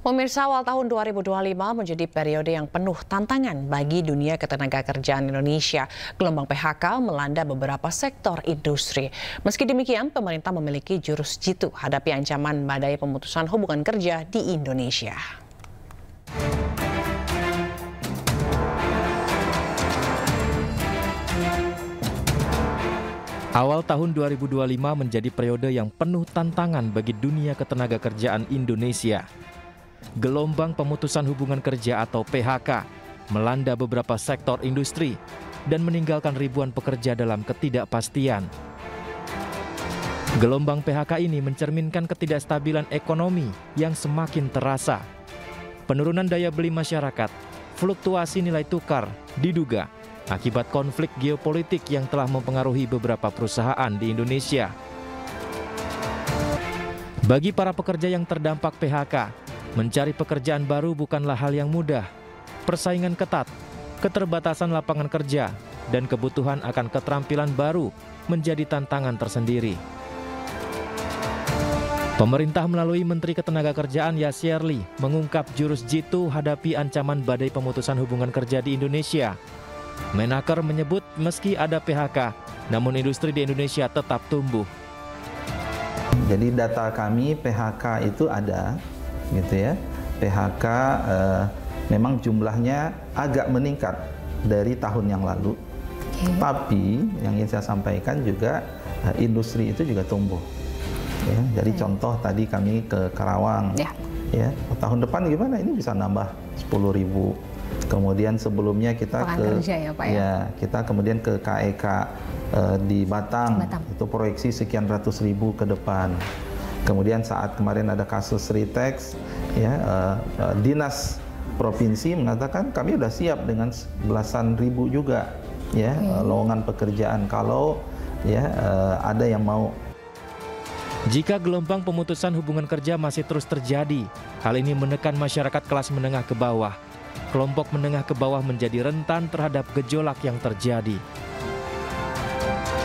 Pemirsa, awal tahun 2025 menjadi periode yang penuh tantangan bagi dunia ketenagakerjaan Indonesia. Gelombang PHK melanda beberapa sektor industri. Meski demikian, pemerintah memiliki jurus jitu hadapi ancaman badai pemutusan hubungan kerja di Indonesia. Awal tahun 2025 menjadi periode yang penuh tantangan bagi dunia ketenagakerjaan Indonesia. Gelombang pemutusan hubungan kerja atau PHK melanda beberapa sektor industri dan meninggalkan ribuan pekerja dalam ketidakpastian. Gelombang PHK ini mencerminkan ketidakstabilan ekonomi yang semakin terasa. Penurunan daya beli masyarakat, fluktuasi nilai tukar diduga akibat konflik geopolitik yang telah mempengaruhi beberapa perusahaan di Indonesia. Bagi para pekerja yang terdampak PHK, mencari pekerjaan baru bukanlah hal yang mudah. Persaingan ketat, keterbatasan lapangan kerja, dan kebutuhan akan keterampilan baru menjadi tantangan tersendiri. Pemerintah melalui Menteri Ketenagakerjaan Yasirli mengungkap jurus jitu hadapi ancaman badai pemutusan hubungan kerja di Indonesia. Menaker menyebut meski ada PHK, namun industri di Indonesia tetap tumbuh. Jadi data kami PHK itu ada, gitu ya. PHK memang jumlahnya agak meningkat dari tahun yang lalu. Tapi yang ingin saya sampaikan juga industri itu juga tumbuh. Ya, jadi contoh tadi kami ke Karawang, ya tahun depan gimana? Ini bisa nambah 10.000. Kemudian sebelumnya kita kita kemudian ke KEK di Batang, itu proyeksi sekian ratus ribu ke depan. Kemudian saat kemarin ada kasus Ritex, ya dinas provinsi mengatakan kami sudah siap dengan belasan ribu juga, ya lowongan pekerjaan kalau ya ada yang mau. Jika gelombang pemutusan hubungan kerja masih terus terjadi, hal ini menekan masyarakat kelas menengah ke bawah. Kelompok menengah ke bawah menjadi rentan terhadap gejolak yang terjadi.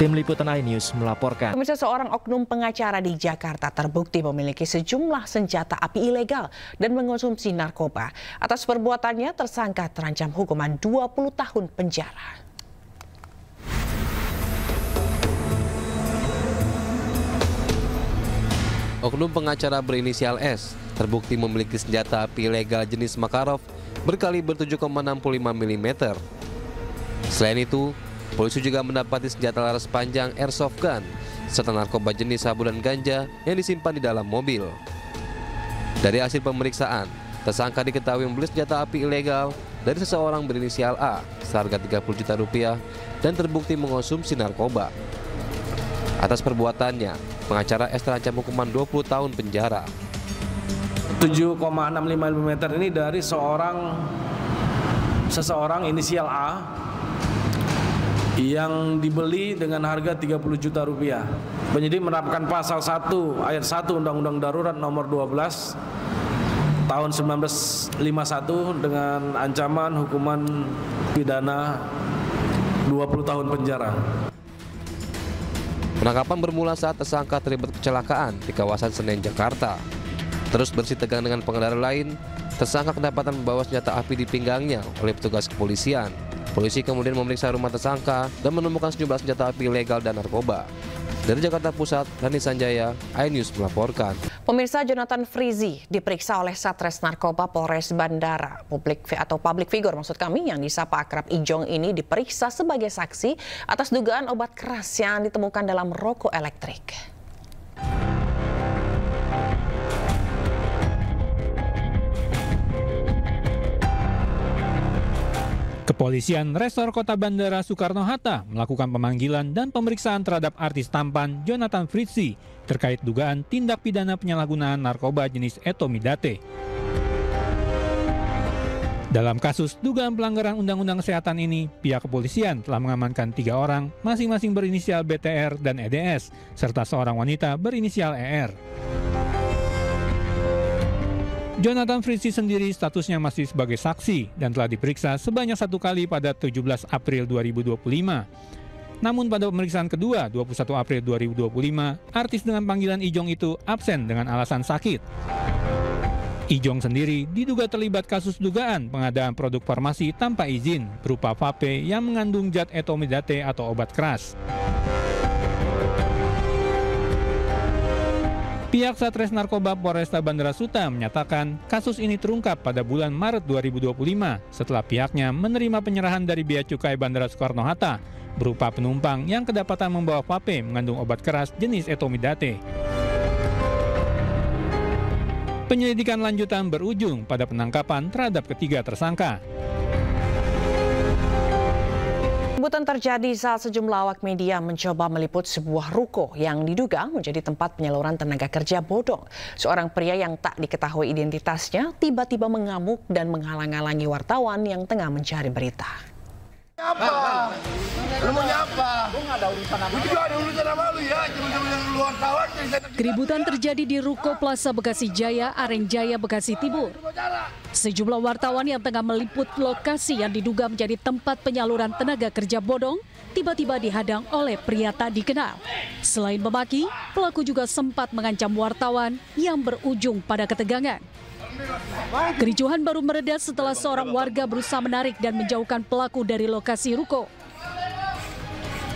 Tim Liputan iNews melaporkan. Pemirsa, seorang oknum pengacara di Jakarta terbukti memiliki sejumlah senjata api ilegal dan mengonsumsi narkoba. Atas perbuatannya, tersangka terancam hukuman 20 tahun penjara. Oknum pengacara berinisial S terbukti memiliki senjata api ilegal jenis Makarov berkaliber 7,65 mm. Selain itu, polisi juga mendapati senjata laras panjang airsoft gun serta narkoba jenis sabu dan ganja yang disimpan di dalam mobil. Dari hasil pemeriksaan, tersangka diketahui membeli senjata api ilegal dari seseorang berinisial A seharga 30 juta rupiah dan terbukti mengonsumsi narkoba. Atas perbuatannya, pengacara S terancam hukuman 20 tahun penjara. 7,65 mm ini dari seseorang inisial A yang dibeli dengan harga 30 juta rupiah. Penyidik menerapkan pasal 1 ayat 1 Undang-Undang Darurat nomor 12 tahun 1951 dengan ancaman hukuman pidana 20 tahun penjara. Penangkapan bermula saat tersangka terlibat kecelakaan di kawasan Senen, Jakarta. Terus bersih tegang dengan pengendara lain, tersangka kedapatan membawa senjata api di pinggangnya oleh petugas kepolisian. Polisi kemudian memeriksa rumah tersangka dan menemukan sejumlah senjata api ilegal dan narkoba. Dari Jakarta Pusat, Rani Sanjaya, iNews melaporkan. Pemirsa, Jonathan Frizzy diperiksa oleh Satres Narkoba Polres Bandara. Public figure maksud kami yang disapa akrab Ijong ini diperiksa sebagai saksi atas dugaan obat keras yang ditemukan dalam rokok elektrik. Kepolisian Resor Kota Bandara Soekarno-Hatta melakukan pemanggilan dan pemeriksaan terhadap artis tampan Jonathan Frizzy terkait dugaan tindak pidana penyalahgunaan narkoba jenis etomidate. Dalam kasus dugaan pelanggaran Undang-Undang Kesehatan ini, pihak kepolisian telah mengamankan 3 orang, masing-masing berinisial BTR dan EDS, serta seorang wanita berinisial ER. Jonathan Frizzy sendiri statusnya masih sebagai saksi dan telah diperiksa sebanyak 1 kali pada 17 April 2025. Namun pada pemeriksaan kedua 21 April 2025, artis dengan panggilan Ijong itu absen dengan alasan sakit. Ijong sendiri diduga terlibat kasus dugaan pengadaan produk farmasi tanpa izin berupa vape yang mengandung zat etomidate atau obat keras. Pihak Satres Narkoba Polresta Bandara Suta menyatakan kasus ini terungkap pada bulan Maret 2025 setelah pihaknya menerima penyerahan dari Bea Cukai Bandara Soekarno-Hatta berupa penumpang yang kedapatan membawa vape mengandung obat keras jenis etomidate. Penyelidikan lanjutan berujung pada penangkapan terhadap ketiga tersangka. Keributan terjadi saat sejumlah awak media mencoba meliput sebuah ruko yang diduga menjadi tempat penyaluran tenaga kerja bodong. Seorang pria yang tak diketahui identitasnya tiba-tiba mengamuk dan menghalang-halangi wartawan yang tengah mencari berita. Apa? Lu mau nyapa? Gua nggak ada urusan sama lu. Juga ada urusan sama lu ya, cuma yang luar kawan. Keributan terjadi di Ruko Plaza Bekasi Jaya, Arenjaya, Bekasi Timur. Sejumlah wartawan yang tengah meliput lokasi yang diduga menjadi tempat penyaluran tenaga kerja bodong tiba-tiba dihadang oleh pria tak dikenal. Selain memaki, pelaku juga sempat mengancam wartawan yang berujung pada ketegangan. Kericuhan baru mereda setelah seorang warga berusaha menarik dan menjauhkan pelaku dari lokasi ruko.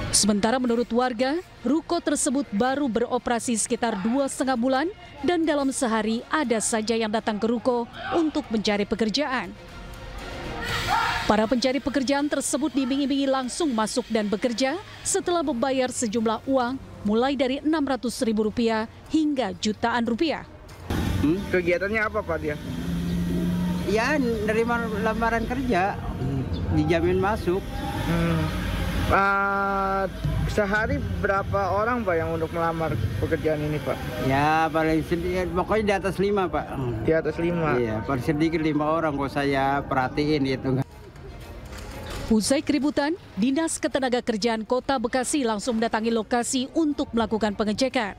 Sementara menurut warga, ruko tersebut baru beroperasi sekitar 2,5 bulan dan dalam sehari ada saja yang datang ke ruko untuk mencari pekerjaan. Para pencari pekerjaan tersebut diiming-imingi langsung masuk dan bekerja setelah membayar sejumlah uang mulai dari Rp600.000 hingga jutaan rupiah. Kegiatannya apa Pak dia? Ya, nerima lamaran kerja, dijamin masuk. Sehari berapa orang Pak yang untuk melamar pekerjaan ini Pak? Ya, paling sedikit, pokoknya di atas 5 Pak. Di atas 5? Iya, paling sedikit 5 orang kok saya perhatiin itu. Usai keributan, Dinas Ketenagakerjaan Kota Bekasi langsung mendatangi lokasi untuk melakukan pengecekan.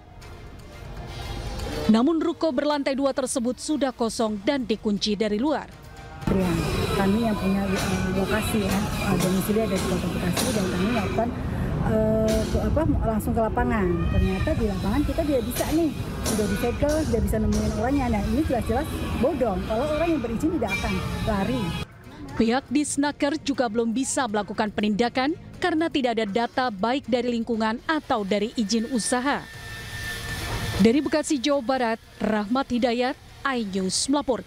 Namun ruko berlantai 2 tersebut sudah kosong dan dikunci dari luar. Kami yang punya lokasi ya, domisili ada di Kota Bekasi dan kami melakukan langsung ke lapangan. Ternyata di lapangan kita tidak bisa nih, sudah disegel, tidak bisa nemuin orangnya. Nah ini jelas-jelas bodong, kalau orang yang berizin tidak akan lari. Pihak Disnaker juga belum bisa melakukan penindakan karena tidak ada data baik dari lingkungan atau dari izin usaha. Dari Bekasi, Jawa Barat, Rahmat Hidayat, iNews melaporkan.